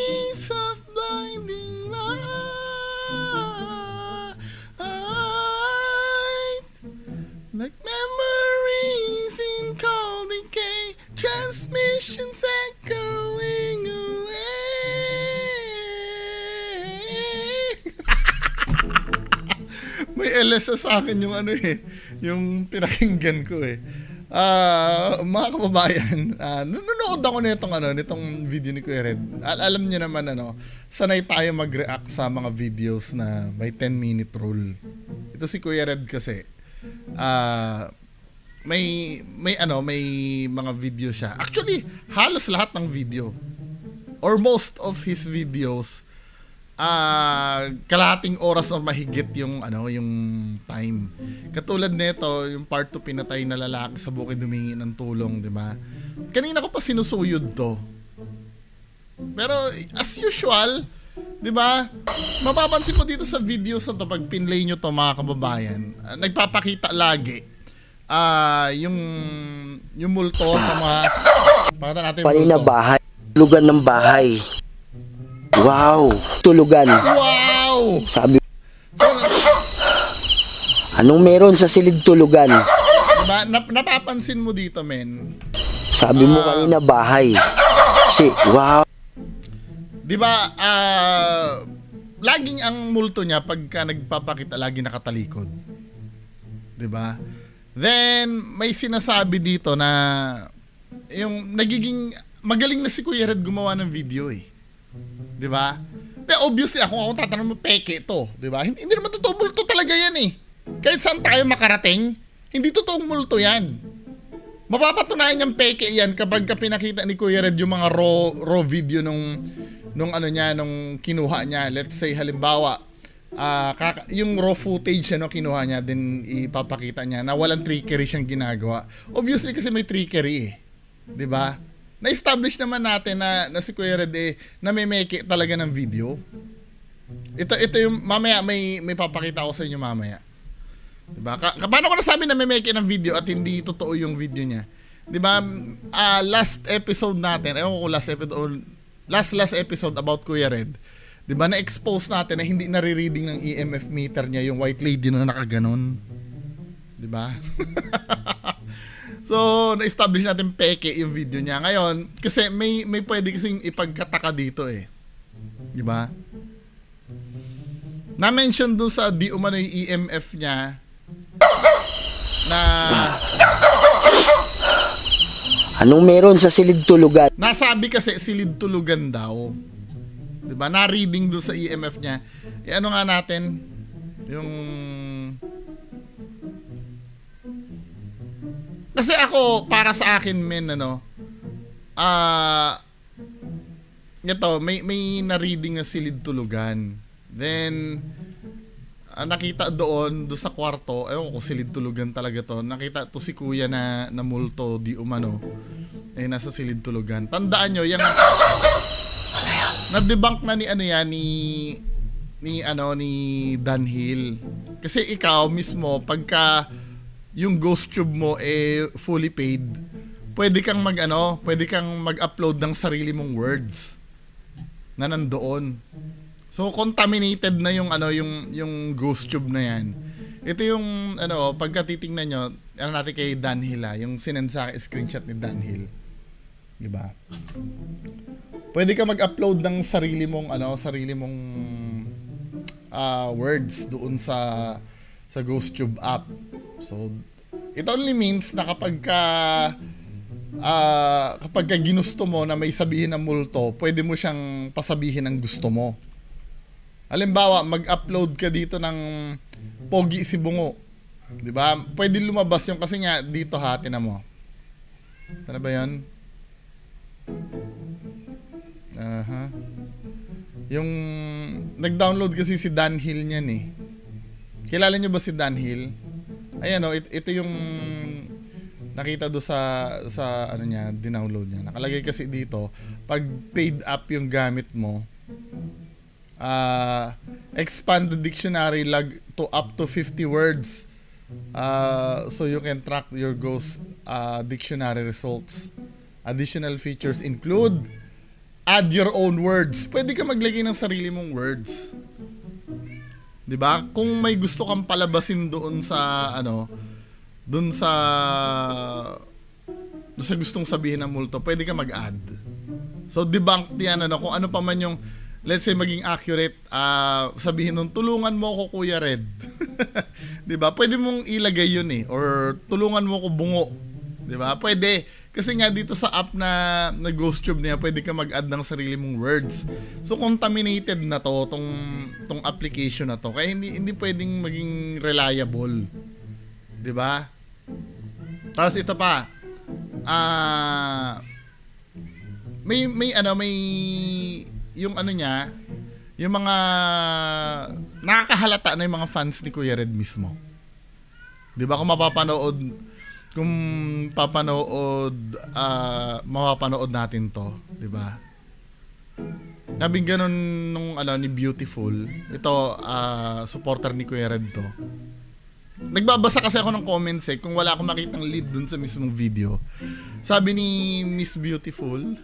memories of blinding light, like memories in cold decay, transmissions echoing away. May LSS sa akin yung ano eh, yung pinakinggan ko eh. Mga kababayan, nanonood ako nitong video ni Kuya Red. Alam niyo naman sanay tayo mag-react sa mga videos na may 10-minute rule. Ito si Kuya Red kasi may mga video siya. Actually, halos lahat ng video or most of his videos kalahating oras or mahigit yung time. Katulad nito, yung part 2, pinatay na lalaki sa bukid humingi ng tulong, di ba? Kanina ko pa sinusuyod to. Pero as usual, di ba? Mapapansin mo dito sa videos na to, pag pinlay nyo to mga kababayan, nagpapakita lagi yung multo ng mga pakita natin Kanina multo. bahay, tulugan ng bahay. Wow, tulugan. Wow! Sabi, So, anong meron sa silid tulugan? diba, napapansin mo dito, men. Sabi mo kanina bahay. Wow. Di ba, laging ang multo niya pagka nagpapakita, lagi nakatalikod. Di ba? Then, may sinasabi dito na yung nagiging magaling na si Kuya Red gumawa ng video eh. Di ba? Pero obviously, ako tatanong mo, peke to. Di ba? Hindi naman totoo, multo talaga yan eh. Kahit saan tayo makarating, hindi totoong multo yan. Mapapatunayan yung peke yan kapag pinakita ni Kuya Red yung mga raw video nung kinuha niya. Let's say halimbawa, yung raw footage kinuha niya, din ipapakita niya na walang trickery siyang ginagawa. Obviously kasi may trickery eh. 'Di ba? Na-establish naman natin na si Kuya Red namimeke talaga ng video. Ito yung mamaya may papakita ko sa inyo mamaya. 'Di ba? Paano ko nasabi na namimeke ng video at hindi totoo yung video niya? 'Di ba? Last episode natin, last episode about Kuya Red. 'Di ba? Na-expose natin na hindi nare-reading ng EMF meter niya yung white lady na nakaganon. 'Di ba? So, na-establish natin peke yung video niya. Ngayon, kasi may pwede kasing ipagkataka dito eh. Di ba? Na-mention doon sa di umano yung EMF niya na Anong meron sa silid tulugan? nasabi kasi silid tulugan daw. Di ba? Na-reading doon sa EMF niya. Ano nga natin? Yung kasi ako, para sa akin, men, may na-reading na silid tulugan. Then, nakita doon sa kwarto, ewan ko silid tulugan talaga to. Nakita to si Kuya na multo, di umano. Nasa silid tulugan. Tandaan nyo, yung na-debunk na ni Dan Hill. Kasi ikaw mismo, pagka yung ghost tube mo fully paid, pwede kang mag-upload ng sarili mong words na nandoon. So contaminated na yung ghost tube na yan. Ito yung pagka titingnan nyo, natin kay Dan Hill, yung sinend sa screenshot ni Dan Hill. 'Di ba? Pwede ka mag-upload ng sarili mong words doon sa ghost tube app. So, it only means na kapag ginusto mo na may sabihin ng multo, pwede mo siyang pasabihin ng gusto mo. Halimbawa, mag-upload ka dito ng Pogi si Bungo. 'Di ba? Pwede lumabas yung kasi nga dito tinan mo. Sana ba 'yon? Yung nag-download kasi si Dan Hill niyan eh. Kilala niyo ba si Dan Hill? Ayan ito yung nakita do sa niya, dinownload niya. Nakalagay kasi dito, pag paid up yung gamit mo, expand the dictionary log to up to 50 words. So you can track your ghost dictionary results. Additional features include add your own words. Pwede ka maglagay ng sarili mong words. 'Di ba? Kung may gusto kang palabasin doon sa doon sa gustong sabihin ng multo, pwede ka mag-add. So debunk yan kung ano pa man yung, let's say maging accurate, sabihin nun, tulungan mo ko Kuya Red. 'Di ba? Pwede mong ilagay yun or tulungan mo ko bungo. 'Di ba? Pwede. Kasi nga dito sa app na GhostTube niya, pwede ka mag-add ng sarili mong words. So contaminated na tong application na to. Kaya hindi pwedeng maging reliable. 'Di ba? Tapos ito pa. May yung niya, yung mga nakakahalata na yung mga fans ni Kuya Red mismo. 'Di ba? Kung mapapanood natin to, 'di ba? Nabing ganun nung ni Beautiful. Ito supporter ni Kuya Red to. Nagbabasa kasi ako ng comments kung wala akong makitang lead dun sa mismong video. Sabi ni Miss Beautiful,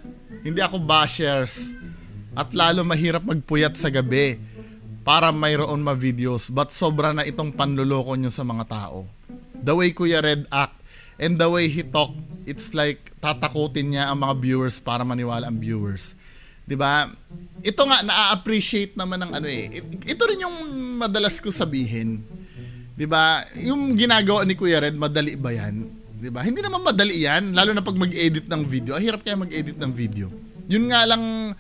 hindi ako bashers at lalo mahirap magpuyat sa gabi para mayroon ma-videos, but sobra na itong panluloko nyo sa mga tao. The way Kuya Red act and the way he talk, it's like tatakutin niya ang mga viewers para maniwala ang viewers. 'Di ba? Ito nga na-appreciate naman ng ito rin yung madalas ko sabihin. 'Di ba? Yung ginagawa ni Kuya Red, madali ba 'yan? 'Di ba? Hindi naman madali 'yan, lalo na pag mag-edit ng video. Hirap kaya mag-edit ng video. Yun nga lang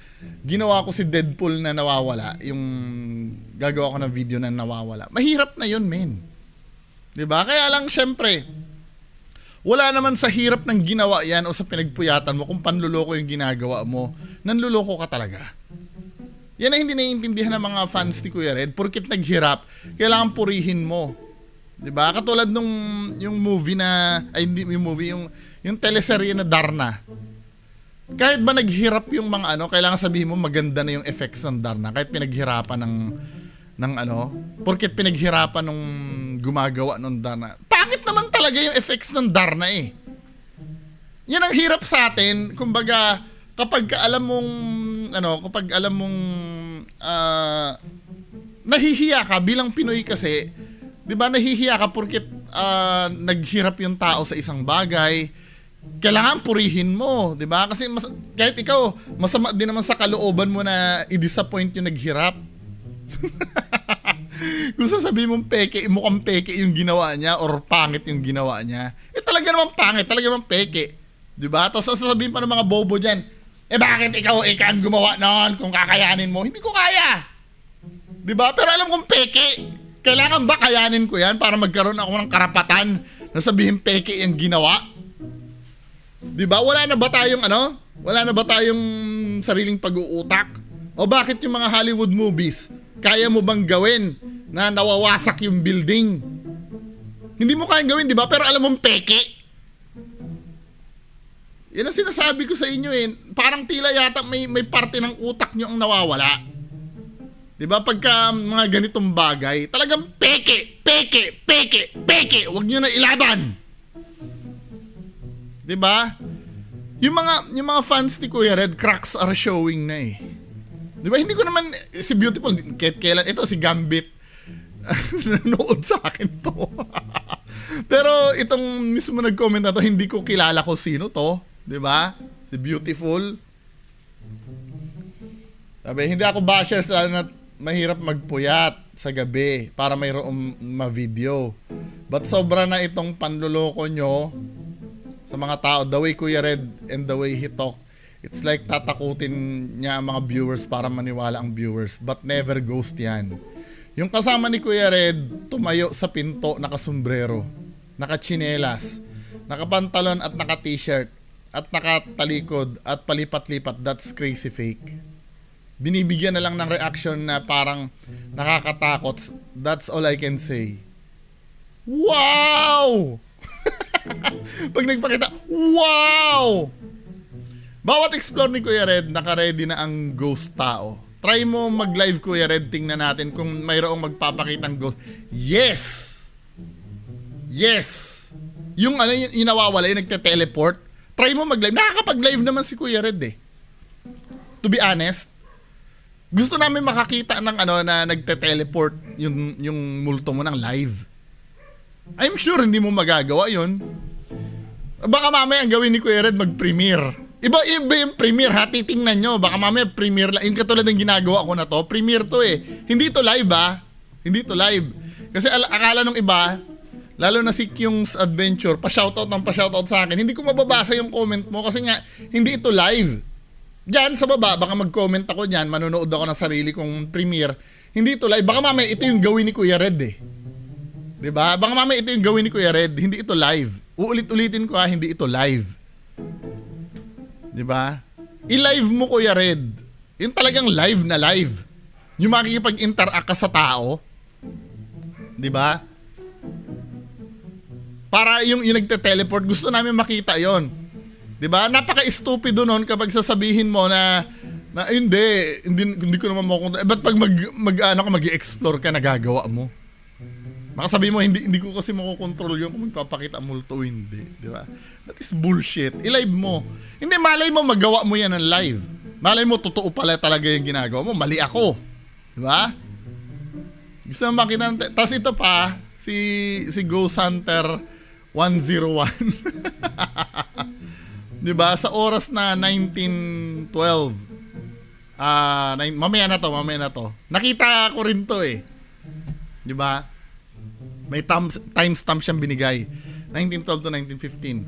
ginawa ko si Deadpool na nawawala, yung gagawa ko ng video na nawawala. Mahirap na 'yun, men. 'Di ba? Kaya lang syempre, wala naman sa hirap ng ginawa 'yan o sa pinagpuyatan mo kung panluloko yung ginagawa mo. Nanluloko ka talaga. Yan ang hindi naiintindihan ng mga fans ni Kuya Red. Porkit naghirap, kailangan purihin mo. 'Di ba? Katulad nung yung movie na hindi yung movie, yung teleserye na Darna. Kahit ba naghirap yung mga kailangan sabihin mo maganda na yung effects ng Darna kahit pinaghirapan ng porkit pinaghirapan nung gumagawa ng Darna. Pangit naman talaga yung effects ng Darna Yan ang hirap sa atin, kumbaga kapag alam mong nahihiya ka bilang Pinoy kasi, 'di ba, nahihiya ka porket naghirap yung tao sa isang bagay. Kailangan purihin mo, 'di ba? Kasi kahit ikaw, masama din naman sa kalooban mo na i-disappoint yung naghirap. Kung sasabihin mong mukhang peke yung ginawa niya or pangit yung ginawa niya, talaga naman pangit, talaga naman peke. 'Di ba? Tapos sasabihin pa ng mga bobo diyan, bakit ikaw ang gumawa noon kung kakayanin mo? Hindi ko kaya. 'Di ba? Pero alam kong peke. Kailangan ba kayanin ko 'yan para magkaroon ako ng karapatan na sabihin peke yung ginawa? 'Di ba? Wala na ba tayong sariling pag-uutak? O bakit yung mga Hollywood movies, kaya mo bang gawin na nawawasak yung building? Hindi mo kayang gawin, 'di ba? Pero alam mong peke. Yan ang sinasabi ko sa inyo Parang tila yata may parte ng utak nyo ang nawawala. 'Di ba? Pagka mga ganitong bagay, talagang peke. Huwag nyo na ilaban. 'Di ba? Yung mga fans ni Kuya Red, cracks are showing na 'Di ba? Hindi ko naman si Beautiful kailan ito si Gambit nanood sa akin to. Pero itong mismo nag-comment na to, hindi ko kilala ko sino to. 'Di ba? Si Beautiful. Sabi, hindi ako bashers lalo na mahirap magpuyat sa gabi para mayroong ma-video. But sobra na itong panluloko nyo sa mga tao. The way Kuya Red and the way he talk, it's like tatakutin niya ang mga viewers para maniwala ang viewers. But never ghost yan. Yung kasama ni Kuya Red, tumayo sa pinto, nakasombrero, nakachinelas, nakapantalon at naka-t-shirt, at nakatalikod at palipat-lipat. That's crazy fake. Binibigyan na lang ng reaction na parang nakakatakot. That's all I can say. Wow! Pag nagpakita, wow! Bawat explore ni Kuya Red, naka-ready na ang ghost tao. Try mo mag-live, Kuya Red, tingnan natin kung mayroong magpapakitang ghost. Yes! Yes! Yung yung nawawala, yung nagte-teleport. Try mo mag-live. Nakakapag-live naman si Kuya Red to be honest, gusto namin makakita ng ano na nagte-teleport yung multo mo ng live. I'm sure hindi mo magagawa yun. Baka mamaya ang gawin ni Kuya Red mag-premiere. Iba yung premiere ha, titingnan nyo. Baka mamaya premiere lang. Yung katulad ng ginagawa ko na to, premiere to eh. Hindi to live ha. Hindi to live. Kasi akala nung iba, lalo na si Kyung's Adventure, pa-shoutout sa akin. Hindi ko mababasa yung comment mo kasi nga, hindi ito live. Diyan sa baba, baka mag-comment ako diyan, manonood ako ng sarili kong premiere. Hindi ito live. Baka mamaya ito yung gawin ni Kuya Red eh. 'Di ba? Baka mamaya ito yung gawin ni Kuya Red, hindi ito live. Uulit-ulitin ko hindi ito live. 'Di ba? I-live mo Kuya Red. Yung talagang live na live. Yung makikipag-interact ka sa tao. 'Di ba? Para yung nagte-teleport, gusto namin makita 'yon. 'Di ba? Napaka-stupido noon kapag sasabihin mo na hindi ko naman makukontrol. But pag mag-explore ka, nagagawa mo. Baka sabihin mo, hindi ko kasi makokontrol yun kung magpapakita multo, hindi. Di ba? That is bullshit. I-live mo. Hindi, malay mo magawa mo yan ng live. Malay mo, totoo pala talaga yung ginagawa mo. Mali ako. Di ba? Gusto naman makita natin. Tapos ito pa, si Ghost Hunter 101. Di ba? Sa oras na 1912. Mamaya na to. Nakita ko rin to eh. Di ba? May timestamp siyang binigay. 1912 to 1915.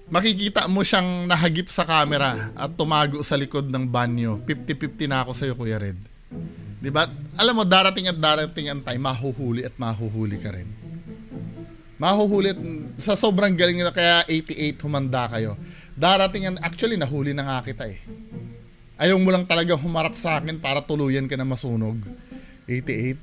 Makikita mo siyang nahagip sa camera at tumago sa likod ng banyo. 50-50 na ako sa'yo, Kuya Red. Diba? Alam mo, darating ang time, mahuhuli ka rin. Mahuhuli sa sobrang galing nila, kaya 88 humanda kayo. Actually, nahuli na nga kita eh. Ayaw mo lang talaga humarap sa akin para tuluyan ka na masunog. 88.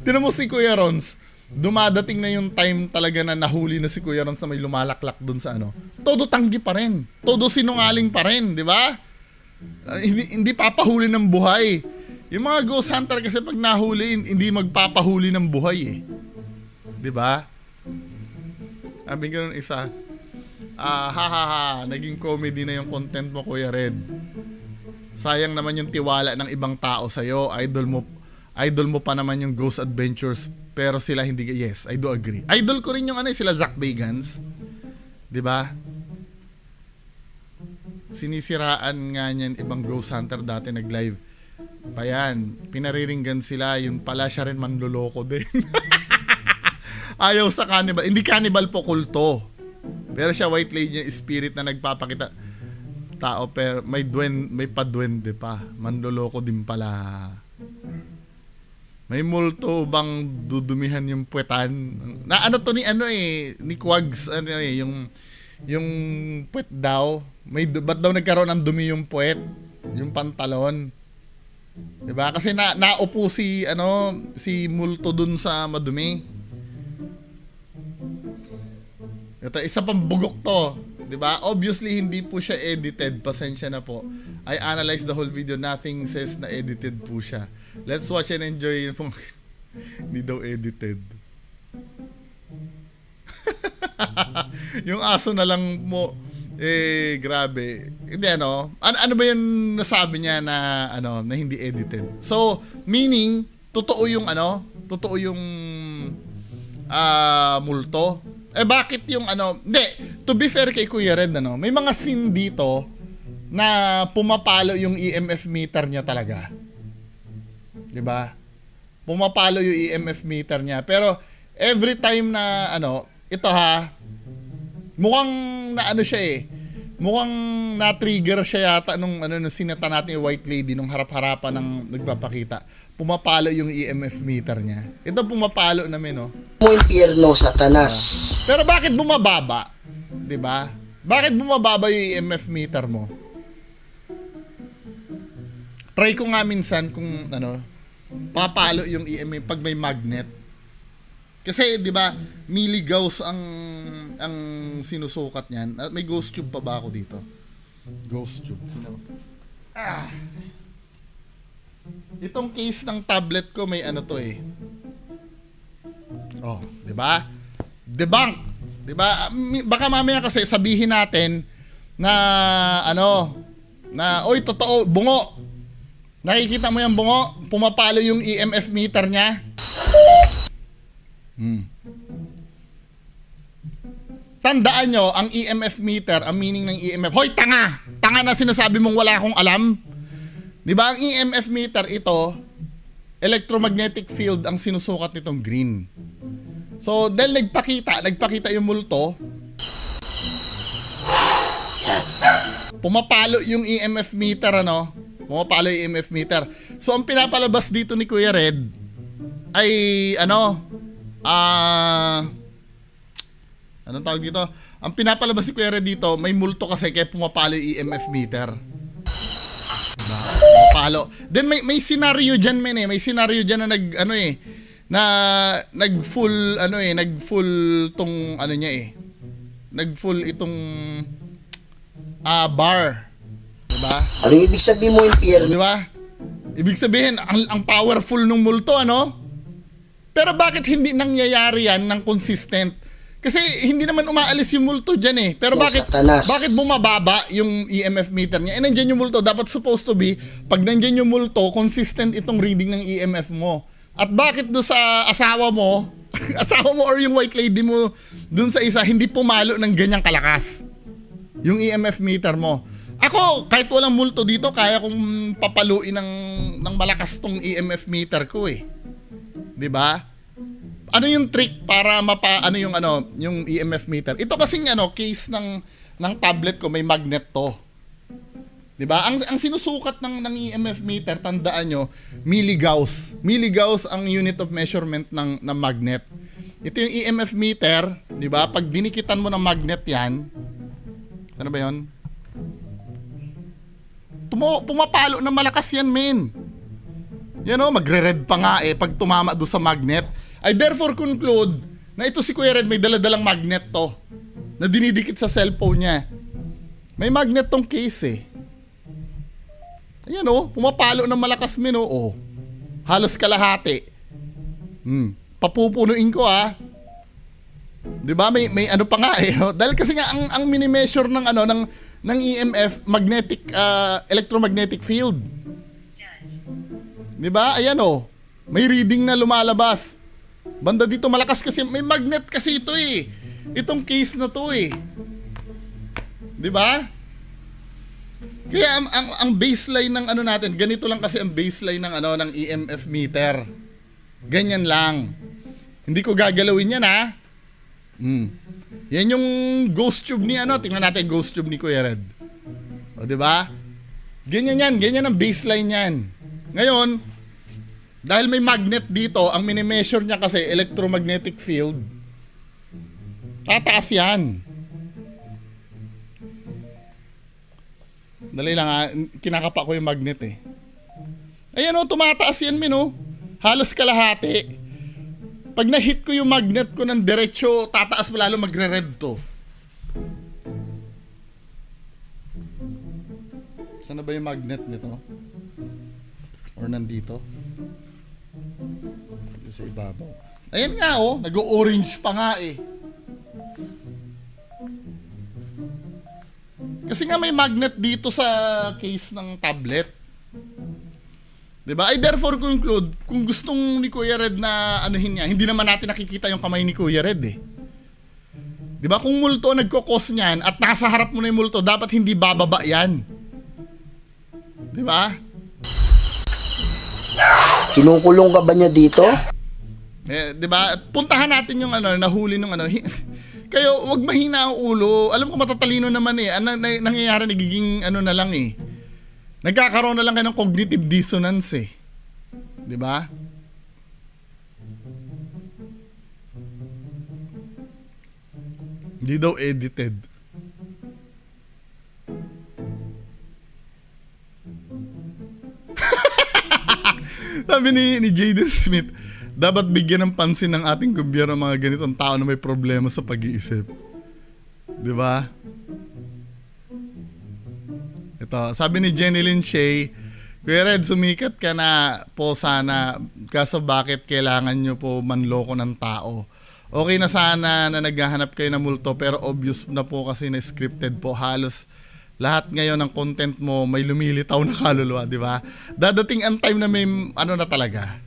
Tinan mo si Kuya Rons, dumadating na yung time talaga na nahuli na si Kuya Rons na may lumalaklak dun sa ano. Todo tanggi pa rin. Todo sinungaling pa rin, di ba? Hindi papahuli ng buhay. Yung mga ghost hunter kasi pag nahuli, hindi magpapahuli ng buhay eh. Di ba? Sabi ko nun isa, naging comedy na yung content mo, Kuya Red. Sayang naman yung tiwala ng ibang tao sa'yo. Idol mo pa naman yung Ghost Adventures. Pero sila hindi. Yes, I do agree. Idol ko rin yung sila Zach Bagans. 'Di ba? Sinisiraan nga niyan ibang Ghost Hunter dati nag-live. Pa yan, pinariringgan sila. Yung pala siya rin manloloko din. Ayaw sa cannibal. Hindi cannibal po, kulto. Pero siya white lady yung spirit na nagpapakita tao, pero may padwende pa. Manloloko din pala. May multo bang dudumihan yung puwetan? Na ano to ni Quags, yung puwet daw. Ba't daw nagkaroon ng dumi yung puwet? Yung pantalon. 'Di ba? Kasi naupo si multo dun sa madumi. Ito, isa pang bugok to. 'Di ba? Obviously, hindi po siya edited. Pasensya na po. I analyzed the whole video. Nothing says na edited po siya. Let's watch and enjoy. Hindi daw edited. Yung aso na lang mo. Grabe. Hindi ano ba yung nasabi niya na na hindi edited? So, meaning, totoo yung multo. Bakit yung hindi, to be fair kay Kuya Red, may mga scene dito na pumapalo yung EMF meter niya talaga. 'Di ba? Pumapalo yung EMF meter niya. Pero every time na ito mukhang siya mukhang na-trigger siya yata nung sinata natin yung white lady nung harap-harapan ng nagpapakita. Pumapalo yung EMF meter niya. Ito pumapalo namin, Mo impyerno, Satanas. Pero bakit bumababa? 'Di ba? Bakit bumababa yung EMF meter mo? Try ko nga minsan kung papalo yung EMF pag may magnet. Kasi 'di ba, milligauss ang sinusukat niyan. At may ghost tube pa ba ako dito? Ghost tube. Itong case ng tablet ko may to Oh, 'di ba? Debunk. 'Di ba? Baka mamaya kasi sabihin natin na Na, oy, totoo, bungo. Nakikita mo yung bungo? Pumapalo yung EMF meter niya. Tandaan nyo, ang EMF meter, ang meaning ng EMF, hoy, tanga! Tanga na sinasabi mong wala akong alam. Di ba, ang EMF meter, ito, electromagnetic field ang sinusukat nitong green. So, dahil nagpakita yung multo, pumapalo yung EMF meter, ano? Pumapalo yung EMF meter. So, ang pinapalabas dito ni Kuya Red ay, anong tawag dito? Ang pinapalabas ni Kuya Red dito, may multo kasi kaya pumapalo yung EMF meter. Diba? Pumapalo. Then may scenario dyan, men eh. May scenario dyan na nag-full tong ano niya eh. Nag-full itong bar. Diba? Ano ibig sabihin mo, impyerno? Diba? Ibig sabihin, ang powerful ng multo, ano? Pero bakit hindi nangyayari yan ng consistent? Kasi hindi naman umaalis yung multo dyan eh. Pero bakit bumababa yung EMF meter niya? Eh, nandyan yung multo. Dapat supposed to be, pag nandyan yung multo, consistent itong reading ng EMF mo. At bakit do sa asawa mo, asawa mo or yung white lady mo, dun sa isa, hindi pumalo ng ganyang kalakas yung EMF meter mo? Ako, kahit walang multo dito, kaya kong papaluin ng malakas tong EMF meter ko eh. 'Di ba? Ano yung trick para yung EMF meter? Ito kasing case ng tablet ko, may magnet to. 'Di ba? Ang sinusukat ng EMF meter, tandaan nyo, milligauss. Milligauss ang unit of measurement ng magnet. Ito yung EMF meter, 'di ba? Pag dinikitan mo ng magnet 'yan, ano ba 'yon? Pumapalo ng malakas yan, men. Yan o, magre-red pa nga eh pag tumama doon sa magnet. I therefore conclude na ito si Kuya Red may daladalang magnet to na dinidikit sa cellphone niya. May magnet tong case eh. Ayan o, pumapalo ng malakas, men o. Oh. Halos kalahati. Papupunuin ko ah. 'Di ba? May ano pa nga eh. Dahil kasi nga ang mini-measure ng EMF, electromagnetic field. 'Di ba? Ayan oh. May reading na lumalabas. Banda dito malakas kasi may magnet kasi ito eh. Itong case na to eh. 'Di ba? Kaya ang baseline ng natin, ganito lang kasi ang baseline ng EMF meter. Ganyan lang. Hindi ko gagalawin 'yan ha. Yan yung ghost tube ni tingnan natin yung ghost tube ni Kuya Red. O, di ba? Ganyan yan, ganyan ang baseline yan. Ngayon, dahil may magnet dito, ang mini-measure niya kasi electromagnetic field, tataas yan. Dali lang ha, kinakapa ko yung magnet eh. Ayan o, tumataas yan, min o. Halos kalahati. Pag na-hit ko yung magnet ko ng diretso, tataas mo lalo, magre-red to. Saan na ba yung magnet nito? Or nandito? Dito sa ibabaw. Ayan nga oh, nag-orange pa nga eh. Kasi nga may magnet dito sa case ng tablet. Diba? I therefore conclude, kung gustong ni Kuya Red na anuhin niya, hindi naman natin nakikita yung kamay ni Kuya Red eh. Diba? Kung multo nagkokos niyan at nasa harap mo na yung multo, dapat hindi bababa yan. Diba? Kinukulong ka ba niya dito? Eh, diba? Puntahan natin yung nahuli nung Kayo, wag mahina ang ulo. Alam ko matatalino naman eh. Nangyayari, nagiging na lang eh. Nagkakaroon na lang kayo ng cognitive dissonance eh. 'Di ba? Hindi daw edited. Sabi ni Jaden Smith, dapat bigyan ng pansin ng ating gobyerno mga ganitong tao na may problema sa pag-iisip. 'Di ba? Ito, sabi ni Jenny Lynn Shea, Kuya Red, sumikat ka na po sana, kaso bakit kailangan nyo po manloko ng tao? Okay na sana na naghahanap kayo ng multo, pero obvious na po kasi na scripted po, halos lahat ngayon ng content mo may lumilitaw na kaluluwa, di ba? Dadating ang time na may ano na talaga.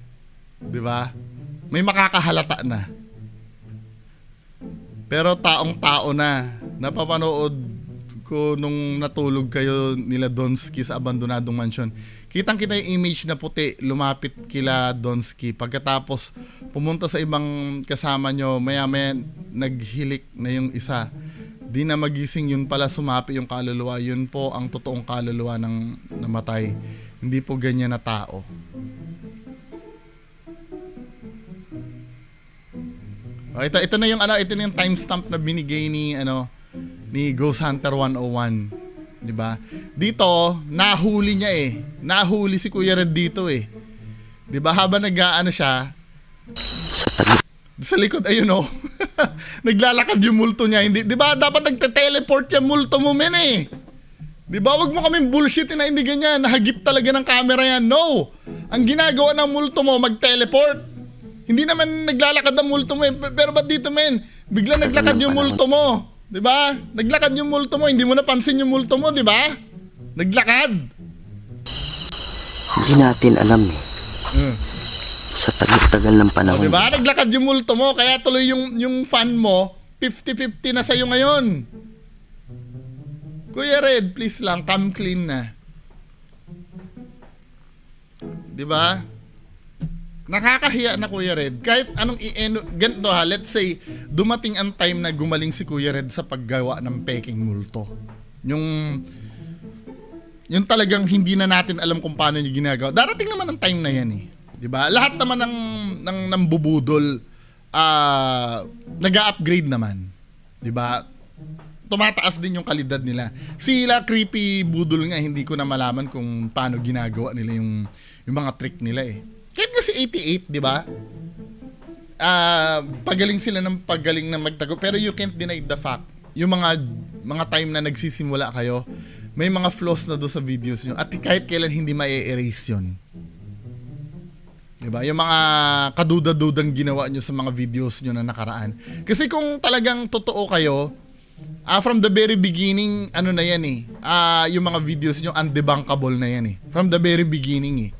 Di ba? May makakahalata na. Pero taong-tao na. Napapanood ko nung natulog kayo nila Donsky sa abandonadong mansion. Kitang-kita yung image na puti lumapit kila Donsky. Pagkatapos pumunta sa ibang kasama nyo, maya-maya naghilik na yung isa. Di na magising, yun pala sumapi yung kaluluwa. Yun po ang totoong kaluluwa ng namatay. Hindi po ganyan na tao. Ito na yung ito na yung timestamp na binigay ni ni Ghost Hunter 101, 'di ba? Dito nahuli niya eh. Nahuli si Kuya Red dito eh. 'Di ba? Habang nag-aano siya sa likod, ayun oh. Naglalakad yung multo niya. Hindi, 'di ba? Dapat nagte-teleport yung multo mo men eh. 'Di ba? Wag mo kaming bullshit na hindi ganyan. Nahagip talaga ng camera yan. No. Ang ginagawa ng multo mo mag-teleport. Hindi naman naglalakad ang multo mo eh. Pero ba't dito men? Bigla naglakad yung multo mo. 'Di ba? Naglakad yung multo mo, hindi mo napansin yung multo mo, 'di ba? Naglakad. Hindi natin alam eh. Sa tagal-tagal ng panahon. 'Di ba? Naglakad yung multo mo, kaya tuloy yung fan mo, 50-50 na sa'yo ngayon. Kuya Red, please lang, come clean na. 'Di ba? Nakakahiya na Kuya Red. Kahit anong ganito ha, let's say, dumating ang time na gumaling si Kuya Red sa paggawa ng peking multo. Yung talagang hindi na natin alam kung paano niya ginagawa. Darating naman ang time na yan eh. 'Di ba? Lahat naman ng bubudol nag-upgrade naman. 'Di ba? Tumataas din yung kalidad nila. Sila creepy budol nga, hindi ko na malaman kung paano ginagawa nila yung mga trick nila eh. Kahit nga si 88, di ba? Pagaling sila ng pagaling na magtago. Pero you can't deny the fact. Yung mga time na nagsisimula kayo, may mga flaws na doon sa videos nyo. At kahit kailan hindi ma-erase yun. Di ba? Yung mga kaduda-dudang ginawa nyo sa mga videos nyo na nakaraan. Kasi kung talagang totoo kayo, from the very beginning, ano na yan eh. Yung mga videos nyo, undebunkable na yan eh. From the very beginning eh.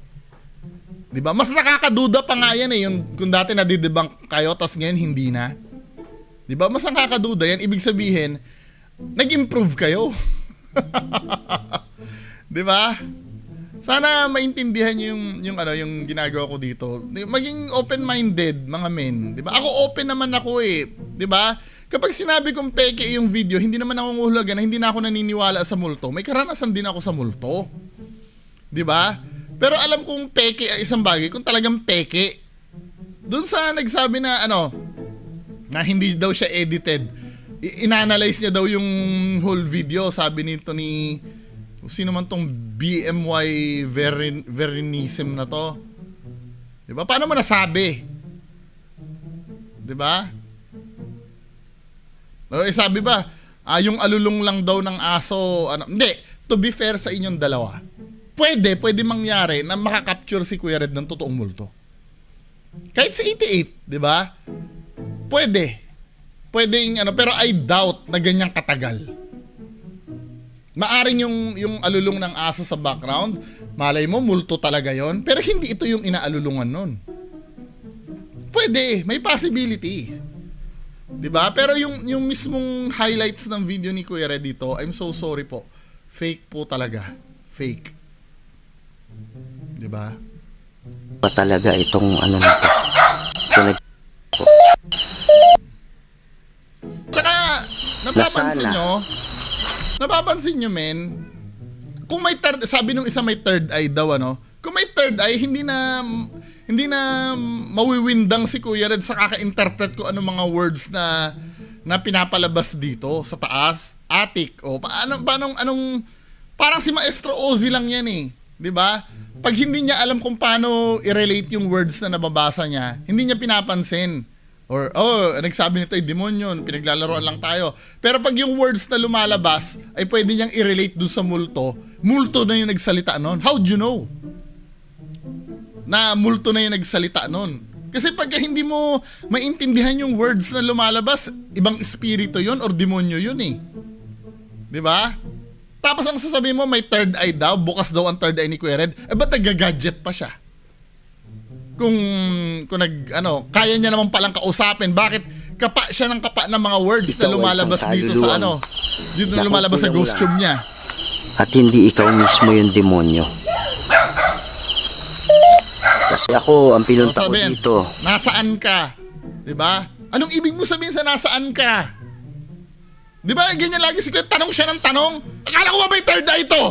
Diba? Mas nakakaduda pa nga yan eh. Yung, kung dati nadidebunk kayo, tas ngayon hindi na. Diba? Mas nakakaduda yan. Ibig sabihin, nag-improve kayo. Diba? Sana maintindihan nyo yung ginagawa ko dito. Maging open-minded, mga men. Diba? Ako open naman ako eh. Diba? Kapag sinabi kong peke yung video, hindi naman ako nguhulagan na hindi na ako naniniwala sa multo. May karanasan din ako sa multo. Diba? Pero alam kong peke ang isang bagay, kung talagang peke. Doon sa nagsabi na na hindi daw siya edited. Inanalyze niya daw yung whole video, sabi nito ni sino man tong BMY Verinism na to. 'Di ba? Paano mo nasabi? 'Di ba? Sabi ba, yung alulong lang daw ng aso, hindi, to be fair sa inyong dalawa. Pwede mangyari na makakapture si Kuya Red ng totoong multo. Kahit si 88, di ba? Pwede pero I doubt na ganyang katagal. Maaring yung alulong ng aso sa background, malay mo multo talaga yon, pero hindi ito yung inaalulungan nun. Pwede, may possibility. 'Di ba? Pero yung mismong highlights ng video ni Kuya Red dito, I'm so sorry po. Fake po talaga. Fake. 'Di ba? Pa talaga itong ano na to. Tsaka napapansin nyo men, kung may sabi nung isa may third eye daw kung may third eye, hindi na mawiwindang si Kuya Red sa kaka-interpret ko mga words na pinapalabas dito sa taas, attic o parang si Maestro Ozzy lang yan eh, 'di ba? Pag hindi niya alam kung paano i-relate yung words na nababasa niya, hindi niya pinapansin. Or, nagsabi nito ay demonyo, pinaglalaroan lang tayo. Pero pag yung words na lumalabas ay pwede niyang i-relate dun sa multo na yung nagsalita nun. How'd you know? Na multo na yung nagsalita nun. Kasi pag hindi mo maintindihan yung words na lumalabas, ibang espiritu yun or demonyo yun eh. 'Di ba? Tapos ang sasabihin mo, may third eye daw, bukas daw ang third eye ni Kuya Red. Ba't nag-gadget pa siya? Kung kaya niya naman palang kausapin, bakit kapa siya ng kapa ng mga words na Ikaw ay lumalabas isang dito sa dito na lumalabas sa ghost tube niya. At hindi ikaw mismo yung demonyo. Kasi ako, ang pinunta ko Sabihin, dito. nasaan ka? 'Di ba? Anong ibig mo sabihin sa nasaan ka? 'Di ba? Ganyan lagi si Kuya, tanong siya ng tanong. Akala ko ba may third eye ito?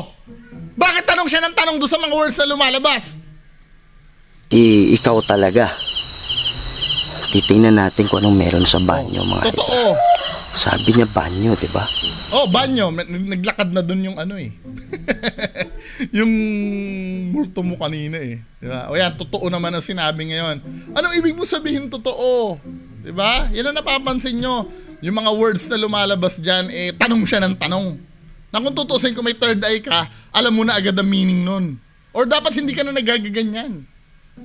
Bakit tanong siya ng tanong doon sa mga words na lumalabas? Ikaw talaga. Titingnan natin kung anong meron sa banyo, mga idol. Totoo. Sabi niya banyo, di ba? Oh, banyo. Naglakad na doon yung yung multo mo kanina eh. Diba? O yan, totoo naman ang sinabi ngayon. Anong ibig mo sabihin totoo? Diba? Yan ang napapansin nyo. Yung mga words na lumalabas dyan, tanong siya ng tanong. Na kung tutusin kung may third eye ka, alam mo na agad ang meaning nun. Or dapat hindi ka na nagagaganyan.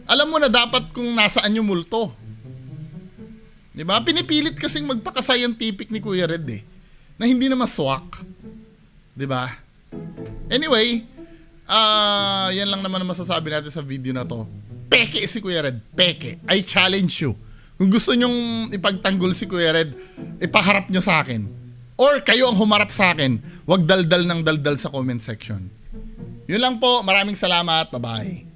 Alam mo na dapat kung nasaan yung multo. Diba? Pinipilit kasing magpaka-scientific ni Kuya Red na hindi na maswak. Diba? Anyway, yan lang naman ang masasabi natin sa video na to. Peke si Kuya Red. Peke. I challenge you. Kung gusto nyong ipagtanggol si Kuya Red, ipaharap nyo sa akin. Or kayo ang humarap sa akin. Huwag daldal ng daldal sa comment section. Yun lang po. Maraming salamat. Bye-bye.